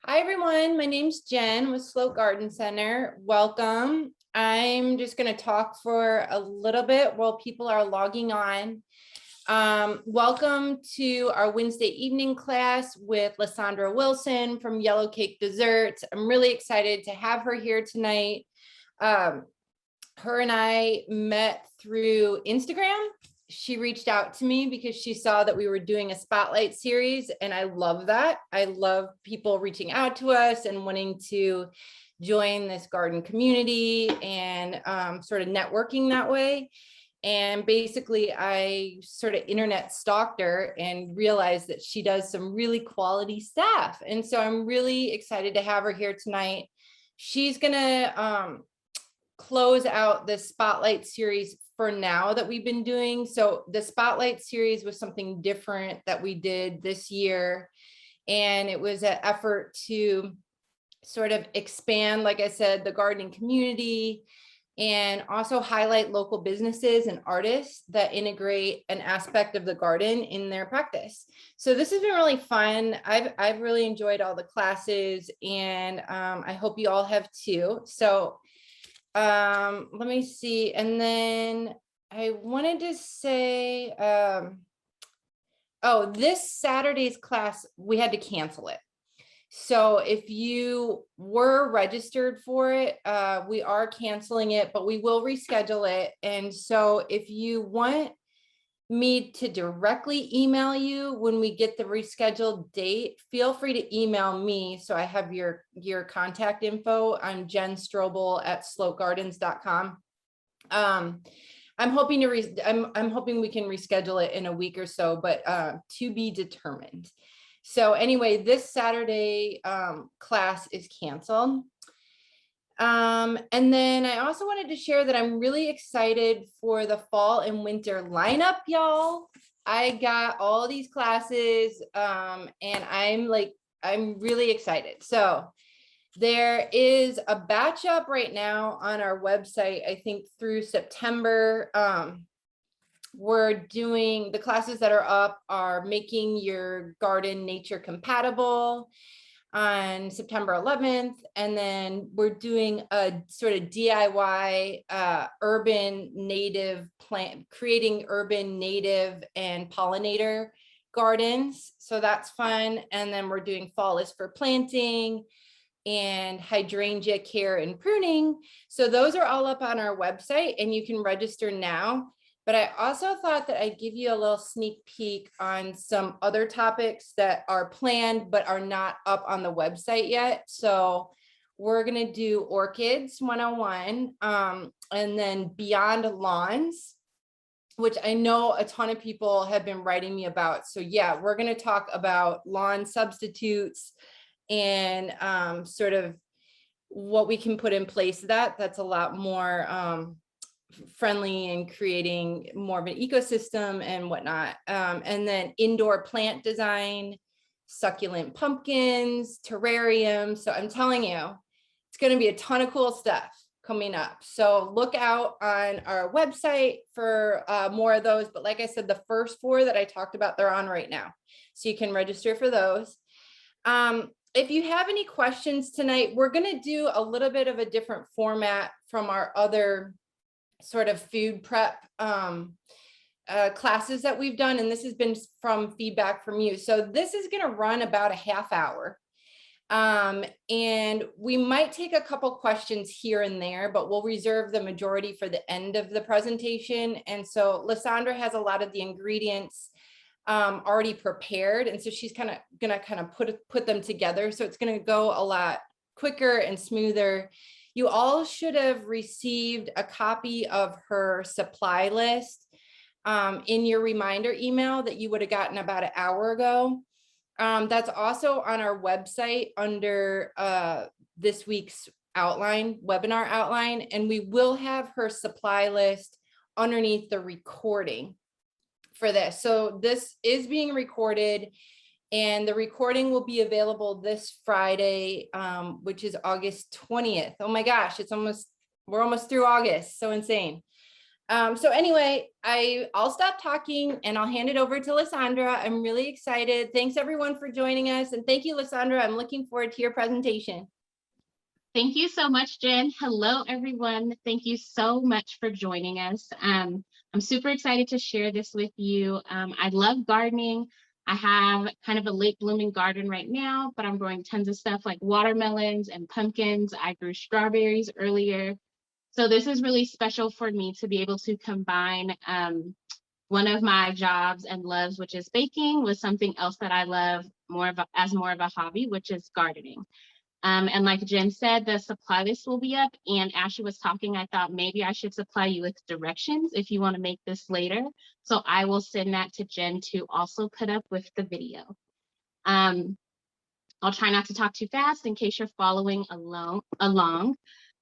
Hi, everyone. My name's Jen with Sloat Garden Center. Welcome. I'm just going to talk for a little bit while people are logging on. Welcome to our Wednesday evening class with Lysandra Wilson from Yellow Cake Desserts. I'm really excited to have her here tonight. Her and I met through Instagram. She reached out to me because she saw that we were doing a spotlight series, and I love that. I love people reaching out to us and wanting to join this garden community and sort of networking that way. And basically, I sort of internet stalked her and realized that she does some really quality stuff. And so I'm really excited to have her here tonight. She's gonna close out the spotlight series for now that we've been doing. So the spotlight series was something different that we did this year. And it was an effort to sort of expand, like I said, the gardening community and also highlight local businesses and artists that integrate an aspect of the garden in their practice. So this has been really fun. I've really enjoyed all the classes, and I hope you all have too. So let me see. And then I wanted to say, oh, this Saturday's class, we had to cancel it. So if you were registered for it, we are canceling it, but we will reschedule it. And so if you want me to directly email you when we get the rescheduled date, feel free to email me. So I have your contact info. I'm Jen Strobel at sloatgardens.com. I'm hoping I'm hoping we can reschedule it in a week or so, but to be determined. So anyway, this Saturday class is canceled. And then I also wanted to share that I'm really excited for the fall and winter lineup, y'all. I got all these classes and I'm really excited. So there is a batch up right now on our website, I think through September. We're doing the classes that are up are making your garden nature compatible on September 11th. And then we're doing a sort of DIY urban native plant, creating urban native and pollinator gardens. So that's fun. And then we're doing fall is for planting and hydrangea care and pruning. So those are all up on our website and you can register now. But I also thought that I'd give you a little sneak peek on some other topics that are planned but are not up on the website yet. So we're going to do Orchids 101 and then Beyond Lawns, which I know a ton of people have been writing me about. So yeah, we're going to talk about lawn substitutes and sort of what we can put in place that's a lot more friendly and creating more of an ecosystem and whatnot. And then indoor plant design, succulent pumpkins, terrariums. So I'm telling you, it's going to be a ton of cool stuff coming up. So look out on our website for more of those. But like I said, the first 4 that I talked about, they're on right now. So you can register for those. If you have any questions tonight, we're going to do a little bit of a different format from our other sort of food prep classes that we've done. And this has been from feedback from you. So this is going to run about a half hour. And we might take a couple questions here and there, but we'll reserve the majority for the end of the presentation. And so Lysandra has a lot of the ingredients already prepared. And so she's gonna put them together. So it's going to go a lot quicker and smoother. You all should have received a copy of her supply list in your reminder email that you would have gotten about an hour ago. That's also on our website under this week's webinar outline, and we will have her supply list underneath the recording for this. So this is being recorded. And the recording will be available this Friday, which is August 20th. Oh my gosh, we're almost through August. So insane. So anyway, I'll stop talking and I'll hand it over to Lysandra. I'm really excited. Thanks everyone for joining us. And thank you, Lysandra. I'm looking forward to your presentation. Thank you so much, Jen. Hello, everyone. Thank you so much for joining us. I'm super excited to share this with you. I love gardening. I have kind of a late blooming garden right now, but I'm growing tons of stuff like watermelons and pumpkins. I grew strawberries earlier. So this is really special for me to be able to combine one of my jobs and loves, which is baking, with something else that I love as more of a hobby, which is gardening. And like Jen said, the supply list will be up, and as she was talking, I thought maybe I should supply you with directions if you want to make this later. So I will send that to Jen to also put up with the video. I'll try not to talk too fast in case you're following along.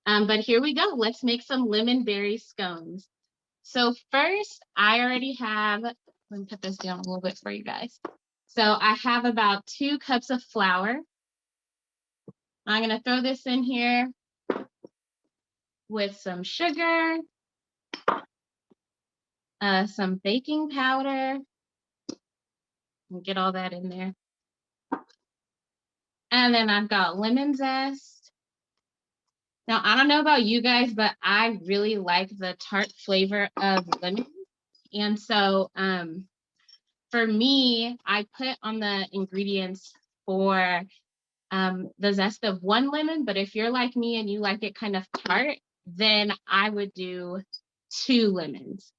But here we go. Let's make some lemon berry scones. So first, I already have, let me put this down a little bit for you guys. So I have about 2 cups of flour. I'm going to throw this in here with some sugar, some baking powder, and get all that in there. And then I've got lemon zest. Now, I don't know about you guys, but I really like the tart flavor of lemon. And so for me, I put on the ingredients for the zest of 1 lemon, but if you're like me and you like it kind of tart, then I would do 2 lemons.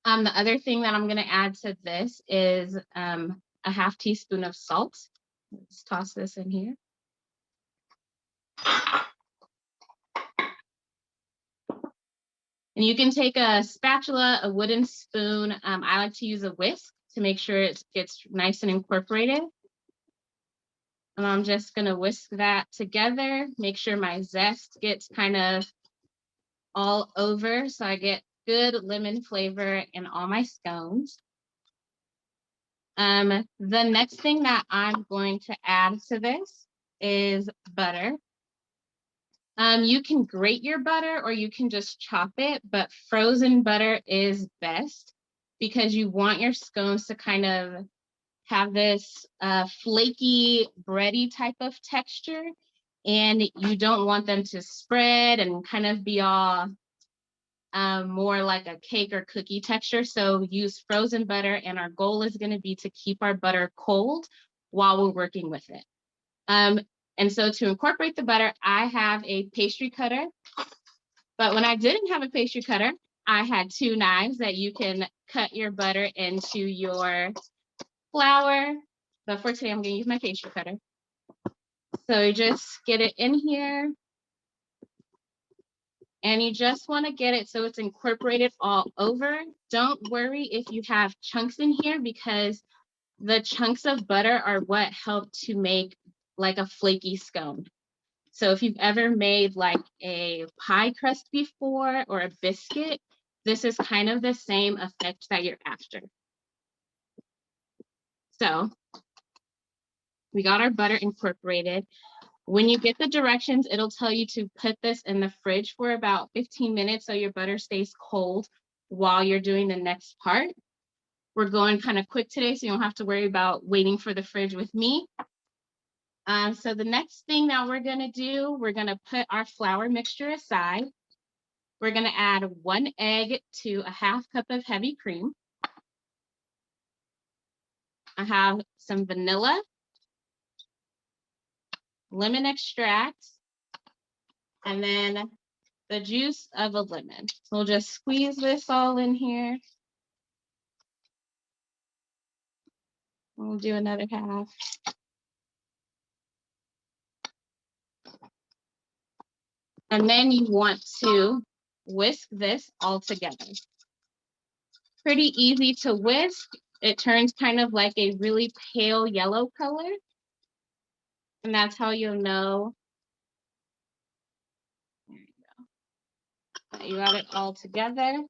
The other thing that I'm going to add to this is a 1/2 teaspoon of salt. Let's toss this in here. And you can take a spatula, a wooden spoon. I like to use a whisk to make sure it gets nice and incorporated. And I'm just going to whisk that together, make sure my zest gets kind of all over so I get good lemon flavor in all my scones. The next thing that I'm going to add to this is butter. You can grate your butter or you can just chop it, but frozen butter is best because you want your scones to kind of have this flaky, bready type of texture, and you don't want them to spread and kind of be all more like a cake or cookie texture. So use frozen butter, and our goal is going to be to keep our butter cold while we're working with it. And so to incorporate the butter, I have a pastry cutter, but when I didn't have a pastry cutter, I had 2 knives that you can cut your butter into your flour. But for today, I'm going to use my pastry cutter. So you just get it in here. And you just want to get it so it's incorporated all over. Don't worry if you have chunks in here, because the chunks of butter are what help to make like a flaky scone. So if you've ever made like a pie crust before or a biscuit, this is kind of the same effect that you're after. So we got our butter incorporated. When you get the directions, it'll tell you to put this in the fridge for about 15 minutes so your butter stays cold while you're doing the next part. We're going kind of quick today, so you don't have to worry about waiting for the fridge with me. So the next thing that we're going to do, we're going to put our flour mixture aside. We're going to add 1 egg to a 1/2 cup of heavy cream. I have some vanilla, lemon extract, and then the juice of a lemon. So we'll just squeeze this all in here. We'll do another 1/2. And then you want to whisk this all together. Pretty easy to whisk. It turns kind of like a really pale yellow color. And that's how you'll know. There you go. You got it all together.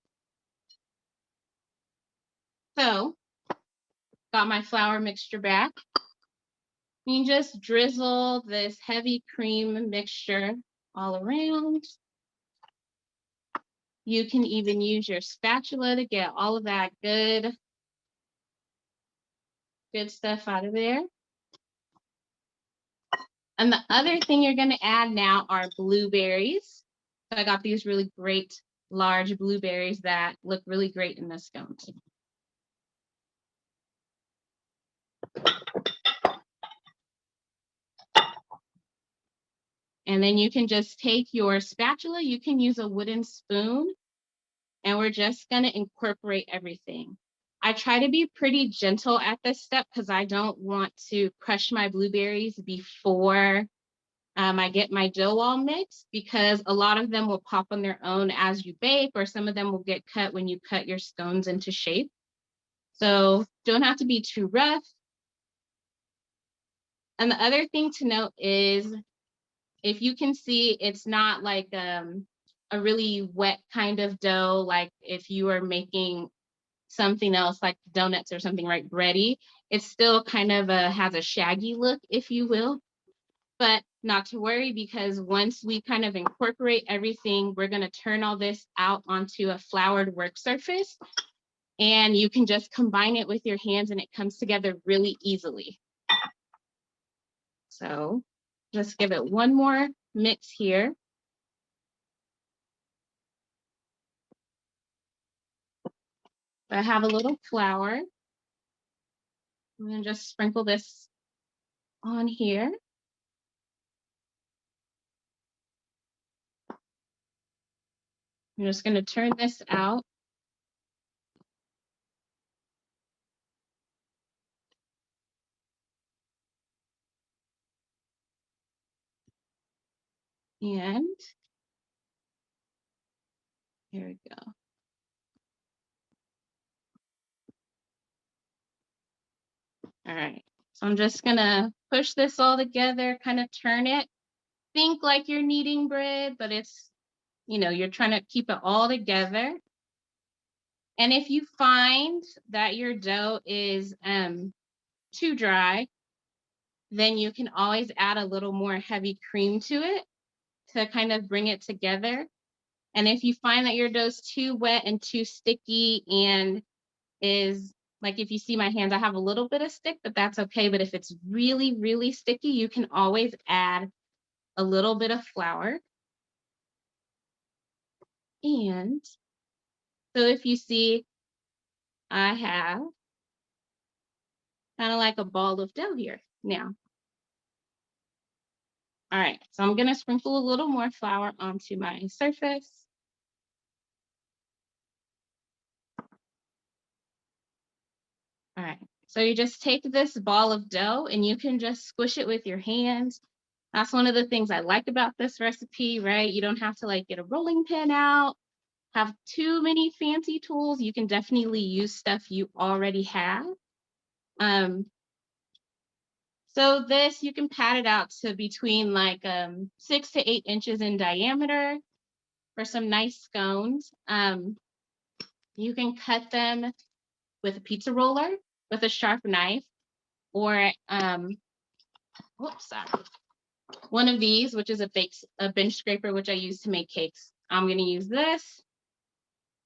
So, got my flour mixture back. You just drizzle this heavy cream mixture all around. You can even use your spatula to get all of that good stuff out of there. And the other thing you're going to add now are blueberries. So I got these really great large blueberries that look really great in the scones. And then you can just take your spatula, you can use a wooden spoon, and we're just going to incorporate everything. I try to be pretty gentle at this step because I don't want to crush my blueberries before I get my dough all mixed, because a lot of them will pop on their own as you bake, or some of them will get cut when you cut your scones into shape. So don't have to be too rough. And the other thing to note is, if you can see, it's not like a really wet kind of dough, like if you are making something else like donuts or something, right, bready. It's still kind of has a shaggy look, if you will. But not to worry, because once we kind of incorporate everything, we're going to turn all this out onto a floured work surface, and you can just combine it with your hands and it comes together really easily. So just give it one more mix here. I have a little flour. I'm going to just sprinkle this on here. I'm just going to turn this out. And here we go. All right, so I'm just gonna push this all together, kind of turn it. Think like you're kneading bread, but it's, you're trying to keep it all together. And if you find that your dough is too dry, then you can always add a little more heavy cream to it to kind of bring it together. And if you find that your dough's too wet and too sticky and is, like, if you see my hands, I have a little bit of stick, but that's okay. But if it's really, really sticky, you can always add a little bit of flour. And so if you see, I have kind of like a ball of dough here now. All right, so I'm going to sprinkle a little more flour onto my surface. All right, so you just take this ball of dough and you can just squish it with your hands. That's one of the things I like about this recipe, right? You don't have to like get a rolling pin out, have too many fancy tools. You can definitely use stuff you already have. So this, you can pat it out to between like 6 to 8 inches in diameter for some nice scones. You can cut them with a pizza roller, with a sharp knife, or one of these, which is a bench scraper, which I use to make cakes. I'm going to use this,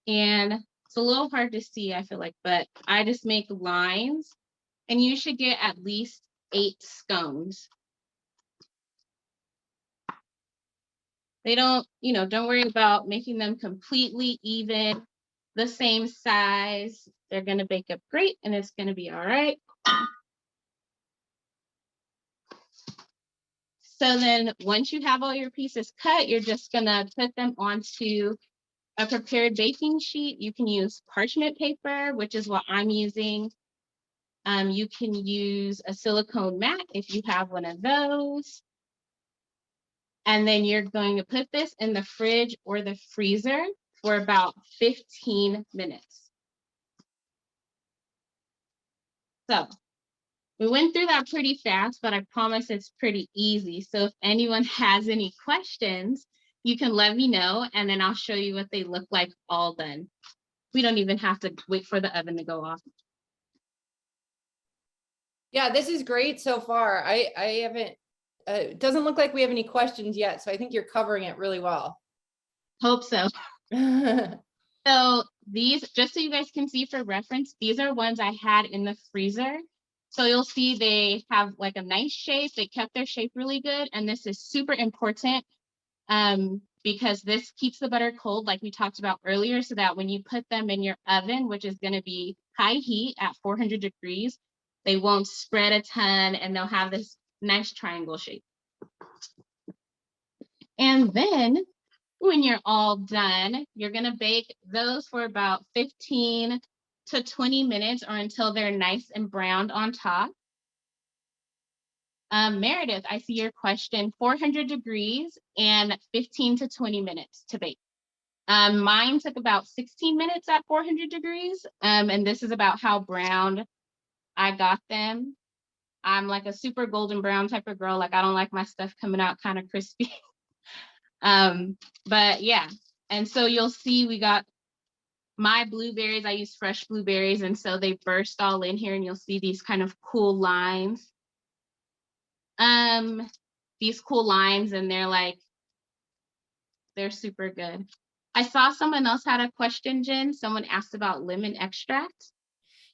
and it's a little hard to see, I feel like, but I just make lines, and you should get at least 8 scones. They don't worry about making them completely even, the same size. They're going to bake up great, and it's going to be all right. So then once you have all your pieces cut, you're just going to put them onto a prepared baking sheet. You can use parchment paper, which is what I'm using. You can use a silicone mat if you have one of those. And then you're going to put this in the fridge or the freezer for about 15 minutes. So we went through that pretty fast, but I promise it's pretty easy. So if anyone has any questions, you can let me know, and then I'll show you what they look like all done. We don't even have to wait for the oven to go off. Yeah, this is great so far. I haven't, it doesn't look like we have any questions yet. So I think you're covering it really well. Hope so. So these, just so you guys can see for reference, these are ones I had in the freezer. So you'll see they have like a nice shape. They kept their shape really good. And this is super important because this keeps the butter cold, like we talked about earlier, so that when you put them in your oven, which is going to be high heat at 400 degrees, they won't spread a ton and they'll have this nice triangle shape. And then when you're all done, you're going to bake those for about 15 to 20 minutes or until they're nice and browned on top. Meredith, I see your question, 400 degrees and 15 to 20 minutes to bake. Mine took about 16 minutes at 400 degrees. And this is about how brown I got them. I'm like a super golden brown type of girl. Like I don't like my stuff coming out kind of crispy. But yeah, and so you'll see we got my blueberries. I use fresh blueberries, and so they burst all in here, and you'll see these kind of cool lines. These cool lines, and they're super good. I saw someone else had a question, Jen. Someone asked about lemon extract.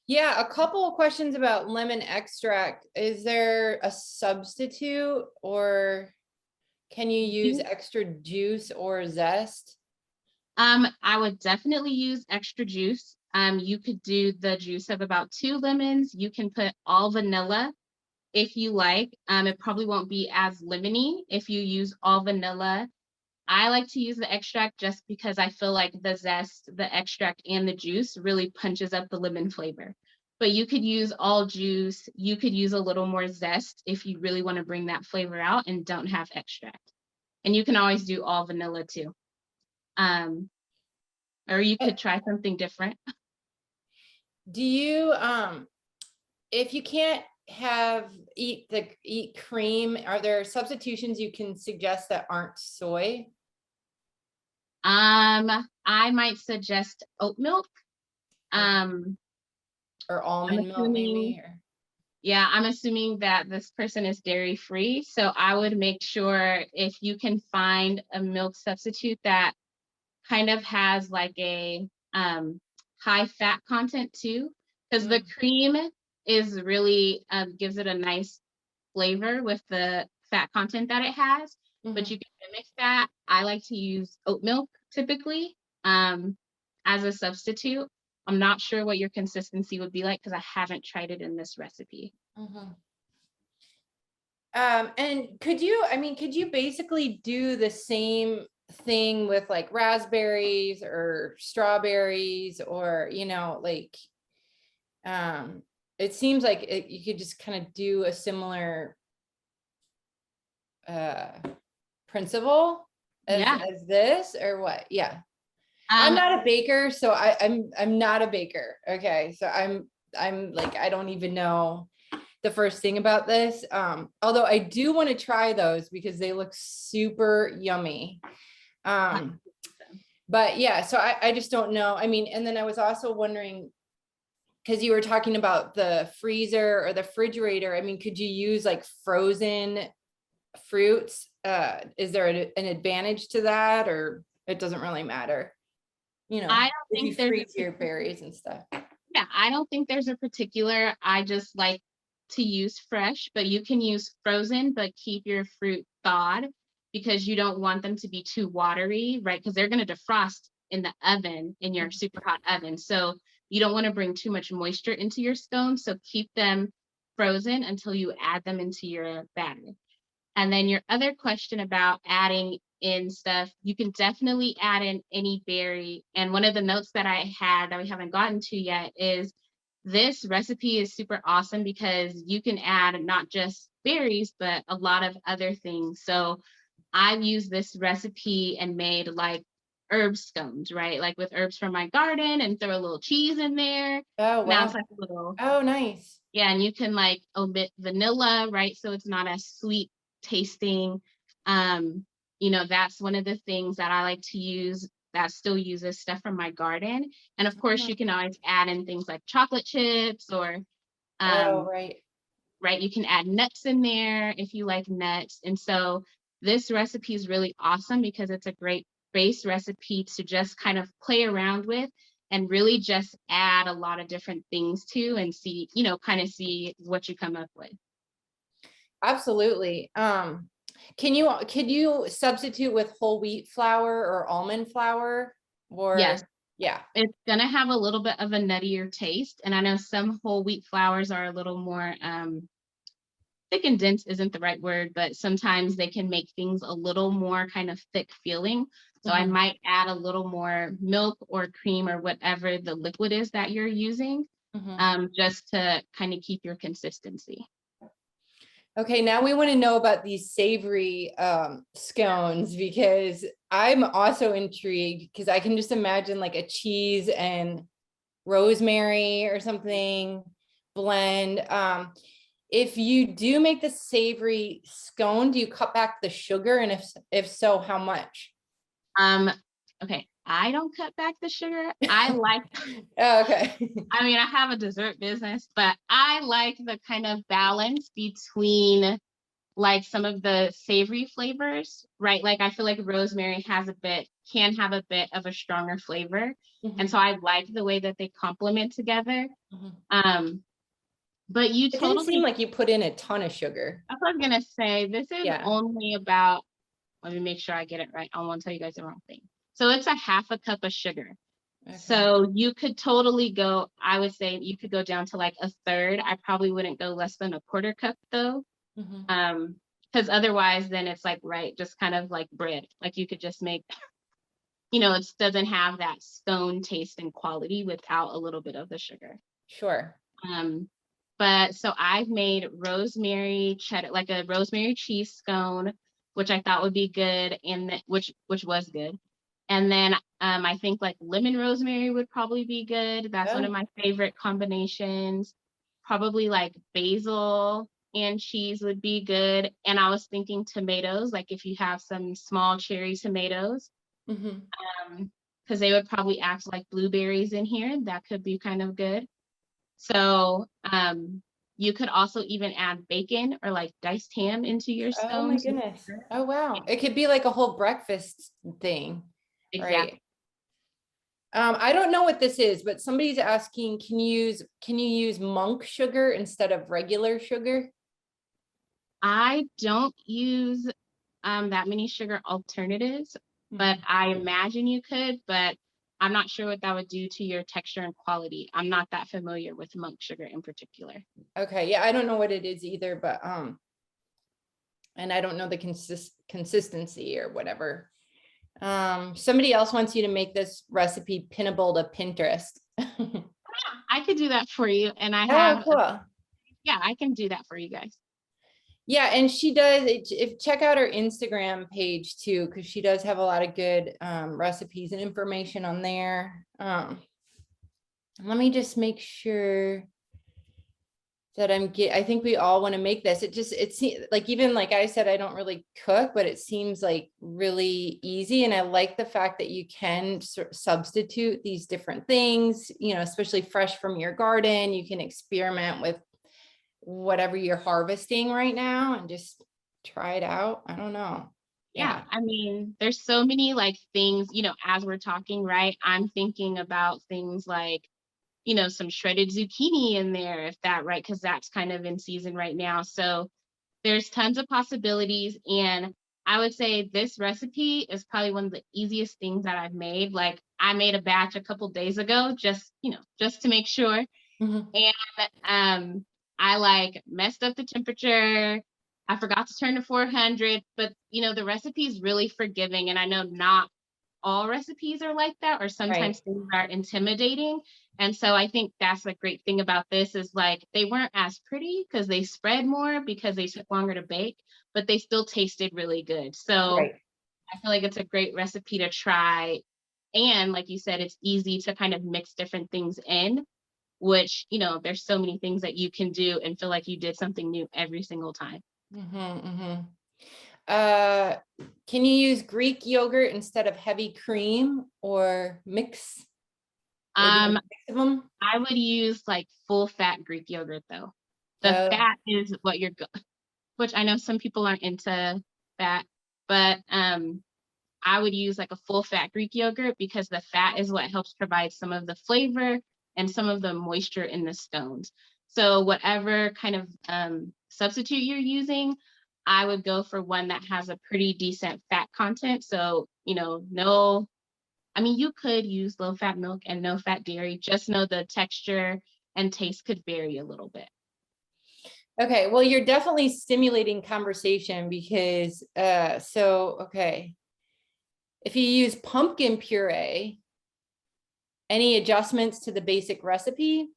Yeah, a couple of questions about lemon extract. Is there a substitute, or can you use extra juice or zest? I would definitely use extra juice. You could do the juice of about 2 lemons. You can put all vanilla if you like. It probably won't be as lemony if you use all vanilla. I like to use the extract just because I feel like the zest, the extract, and the juice really punches up the lemon flavor. But you could use all juice. You could use a little more zest if you really want to bring that flavor out and don't have extract. And you can always do all vanilla too. Or you could try something different. Do you, if you can't eat cream, are there substitutions you can suggest that aren't soy? I might suggest oat milk. Or almond milk maybe, or Yeah, I'm assuming that this person is dairy free. So I would make sure if you can find a milk substitute that kind of has like a high fat content too, because the cream is really gives it a nice flavor with the fat content that it has, but you can mimic that. I like to use oat milk typically as a substitute. I'm not sure what your consistency would be like because I haven't tried it in this recipe. And could you basically do the same thing with like raspberries or strawberries, or it seems like you could just kind of do a similar principle as this, or what? Yeah. I'm not a baker, so I'm not a baker. Okay. So I'm like, I don't even know the first thing about this. Although I do want to try those because they look super yummy. But yeah, so I just don't know. I mean, and then I was also wondering, because you were talking about the freezer or the refrigerator. I mean, could you use like frozen fruits? Is there an advantage to that, or it doesn't really matter? I don't if you think there's freeze your berries and stuff. Yeah, I don't think there's a particular. I just like to use fresh, but you can use frozen, but keep your fruit thawed because you don't want them to be too watery, right? Because they're going to defrost in the oven, in your super hot oven. So you don't want to bring too much moisture into your scones. So keep them frozen until you add them into your batter. And then your other question about adding in stuff, you can definitely add in any berry. And one of the notes that I had that we haven't gotten to yet is this recipe is super awesome because you can add not just berries, but a lot of other things. So I've used this recipe and made like herb scones, right? Like with herbs from my garden, and throw a little cheese in there. Oh, wow. Now it's like a little, oh, nice. Yeah, and you can like omit vanilla, right? So it's not as sweet tasting. That's one of the things that I like to use that still uses stuff from my garden. And of course, you can always add in things like chocolate chips or right. Right, you can add nuts in there if you like nuts. And so this recipe is really awesome because it's a great base recipe to just kind of play around with and really just add a lot of different things to and see, kind of see what you come up with. Absolutely. Could you substitute with whole wheat flour or almond flour? Yes, Or yeah. it's gonna have a little bit of a nuttier taste. And I know some whole wheat flours are a little more thick and dense isn't the right word, but sometimes they can make things a little more kind of thick feeling. So I Mhm, might add a little more milk or cream or whatever the liquid is that you're using, mhm. just to kind of keep your consistency. Okay, now we want to know about these savory scones, because I'm also intrigued, because I can just imagine like a cheese and rosemary or something blend. If you do make the savory scone, do you cut back the sugar? And if so, how much? Um, okay, I don't cut back the sugar. I like, Oh, okay. I mean, I have a dessert business, but I like the kind of balance between like some of the savory flavors, right? Like I feel like rosemary can have a bit of a stronger flavor. And Mhm, so I like the way that they complement together. mhm. Um, but you It didn't seem totally, like you put in a ton of sugar. that's what I was gonna say. This is Yeah. only about, let me make sure I get it right. I don't want to tell you guys the wrong thing. So it's a half a cup of sugar. Okay. So you could totally go, I would say you could go down to like a third. I probably wouldn't go less than a quarter cup though. Mhm. Because otherwise then it's like, right, just kind of like bread. Like you could just make, it doesn't have that scone taste and quality without a little bit of the sugar. Sure. Um, but so I've made rosemary cheddar, like a rosemary cheese scone, which I thought would be good, and which was good. And then I think like lemon rosemary would probably be good. That's one of Oh, my favorite combinations. Probably like basil and cheese would be good. And I was thinking tomatoes, like if you have some small cherry tomatoes, mhm. because they would probably act like blueberries in here. That could be kind of good. So you could also even add bacon or like diced ham into your Oh my scones. goodness. Oh, wow. It could be like a whole breakfast thing, right? Exactly. I don't know what this is, but somebody's asking, can you use monk sugar instead of regular sugar? I don't use that many sugar alternatives, but Mhm. I imagine you could, but I'm not sure what that would do to your texture and quality. I'm not that familiar with monk sugar in particular. Okay, yeah, I don't know what it is either, but and I don't know the consistency or whatever. Somebody else wants you to make this recipe pinnable to Pinterest. I could do that for you, and I Oh, have, cool. yeah, I can do that for you guys. Yeah, and she does, if check out her Instagram page too, because she does have a lot of good recipes and information on there. Let me just make sure that I think we all want to make this. It seems like, even like I said, I don't really cook, but it seems like really easy. And I like the fact that you can substitute these different things, especially fresh from your garden. You can experiment with whatever you're harvesting right now and just try it out. I don't know. Yeah, Yeah. I mean, there's so many like things, as we're talking, right? I'm thinking about things like, some shredded zucchini in there, if that, right? Because that's kind of in season right now. So there's tons of possibilities. And I would say this recipe is probably one of the easiest things that I've made. Like I made a batch a couple days ago, just to make sure. Mhm. And I like messed up the temperature. I forgot to turn to 400, but the recipe is really forgiving. And I know not all recipes are like that, or Right. sometimes things are intimidating. And so I think that's the great thing about this is like they weren't as pretty because they spread more because they took longer to bake, but they still tasted really good. So Right. I feel like it's a great recipe to try. And like you said, it's easy to kind of mix different things in, which, there's so many things that you can do and feel like you did something new every single time. Mhm, mhm. Uh, can you use Greek yogurt instead of heavy cream, or mix, or do a Um, mix of them? I would use like full fat Greek yogurt though. The Oh, fat is what which I know some people aren't into fat, but I would use like a full fat Greek yogurt because the fat is what helps provide some of the flavor and some of the moisture in the scones. So whatever kind of substitute you're using, I would go for one that has a pretty decent fat content. So, you know, no, I mean, you could use low fat milk and no fat dairy, just know the texture and taste could vary a little bit. Okay, well, you're definitely stimulating conversation because, okay. If you use pumpkin puree, any adjustments to the basic recipe?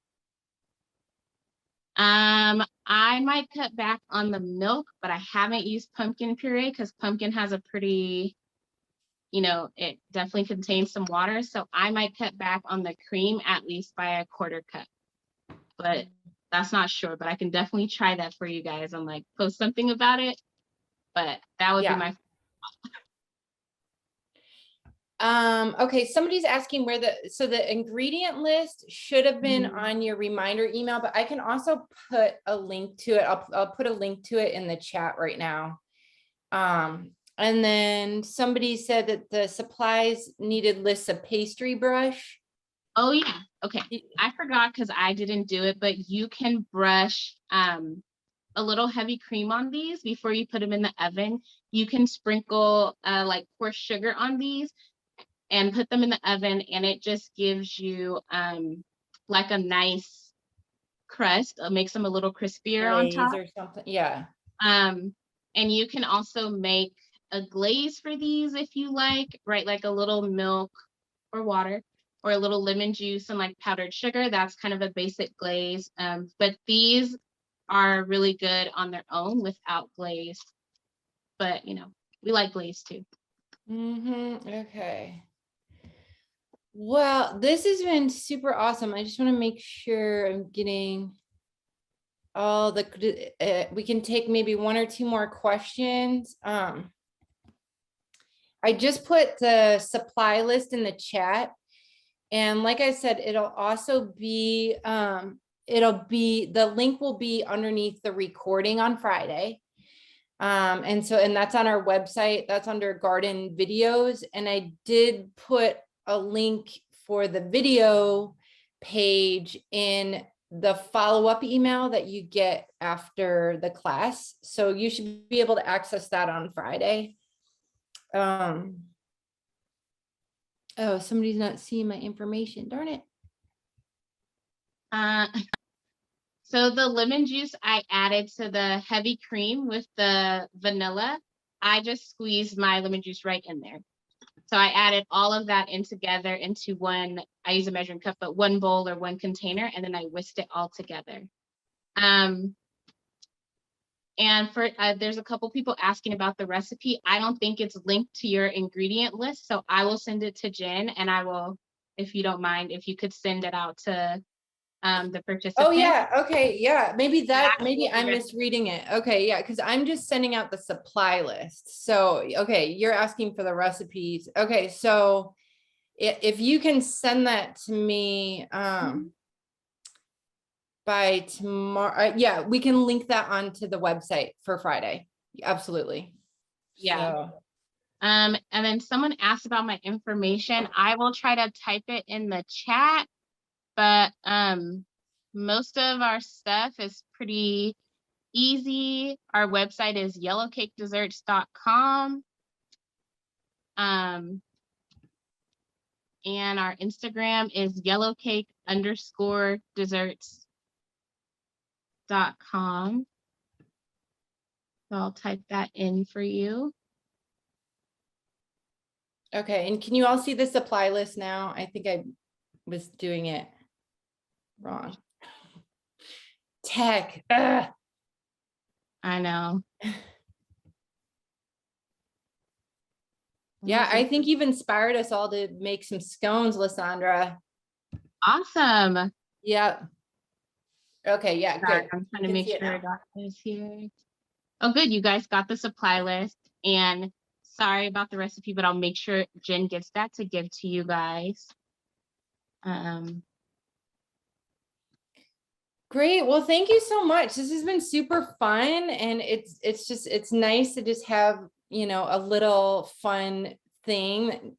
I might cut back on the milk, but I haven't used pumpkin puree because pumpkin has a pretty, you know, it definitely contains some water. So I might cut back on the cream at least by a quarter cup. But that's not sure, but I can definitely try that for you guys and like post something about it. But that would be my okay, somebody's asking where the ingredient list should have been on your reminder email, but I can also put a link to it. I'll put a link to it in the chat right now. And then somebody said that the supplies needed lists of pastry brush. Oh yeah, okay. I forgot because I didn't do it, but you can brush a little heavy cream on these before you put them in the oven. You can sprinkle like coarse sugar on these and put them in the oven, and it just gives you like a nice crust. It makes them a little crispier on top. Or something. Yeah. And you can also make a glaze for these if you like, right? Like a little milk or water or a little lemon juice and like powdered sugar. That's kind of a basic glaze. But these are really good on their own without glaze. But, you know, we like glaze too. Okay. Well, this has been super awesome. I just want to make sure I'm getting all the, we can take maybe one or two more questions. I just put the supply list in the chat. And like I said, it'll also be, the link will be underneath the recording on Friday. And that's on our website, that's under garden videos. And I did put a link for the video page in the follow-up email that you get after the class. So you should be able to access that on Friday. Oh, somebody's not seeing my information. Darn it. So the lemon juice I added to the heavy cream with the vanilla. I just squeezed my lemon juice right in there. So I added all of that in together into one, I use a measuring cup, but one bowl or one container, and then I whisked it all together. And for there's a couple people asking about the recipe. I don't think it's linked to your ingredient list, so I will send it to Jen, and I will, if you don't mind, if you could send it out to the participants. Oh yeah, okay, yeah, maybe I'm misreading it. Okay, yeah, because I'm just sending out the supply list. So, okay, you're asking for the recipes. Okay, so if you can send that to me by tomorrow, yeah, we can link that onto the website for Friday. Absolutely. Yeah. So. And then someone asked about my information. I will try to type it in the chat, but most of our stuff is pretty easy. Our website is yellowcakedesserts.com. And our Instagram is yellowcake_desserts.com. So I'll type that in for you. Okay, and can you all see the supply list now? I think I was doing it wrong. Tech. Ugh. I know. Yeah, I think you've inspired us all to make some scones, Lysandra. Awesome. Yep. Okay, yeah, good. I'm trying to make sure I got this here. Oh, good. You guys got the supply list. And sorry about the recipe, but I'll make sure Jen gets that to give to you guys. Great. Well, thank you so much. This has been super fun. And it's nice to just have, you know, a little fun thing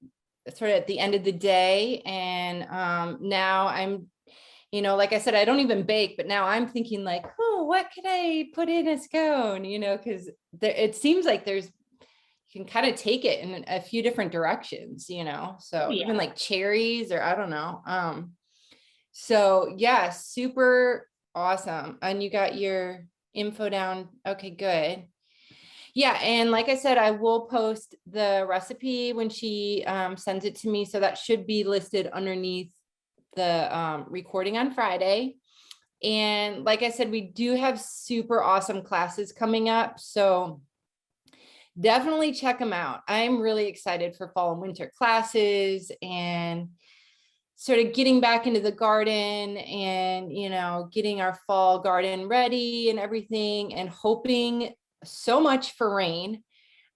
sort of at the end of the day. And now I'm, like I said, I don't even bake, but now I'm thinking like, oh, what could I put in a scone? Because it seems like you can kind of take it in a few different directions, so even like cherries, or I don't know. So yeah, super awesome. And you got your info down. Okay, good. Yeah, and like I said, I will post the recipe when she sends it to me. So that should be listed underneath the recording on Friday. And like I said, we do have super awesome classes coming up. So definitely check them out. I'm really excited for fall and winter classes and sort of getting back into the garden and, getting our fall garden ready and everything, and hoping so much for rain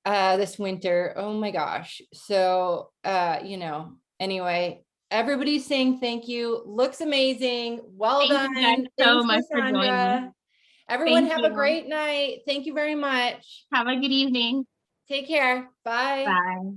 this winter. Oh my gosh. So, anyway, everybody's saying thank you. Looks amazing. Well Thank you guys done. so Thanks, much for joining. Cassandra. Everyone Thank have a you. great night. Thank you very much. Have a good evening. Take care. Bye. Bye.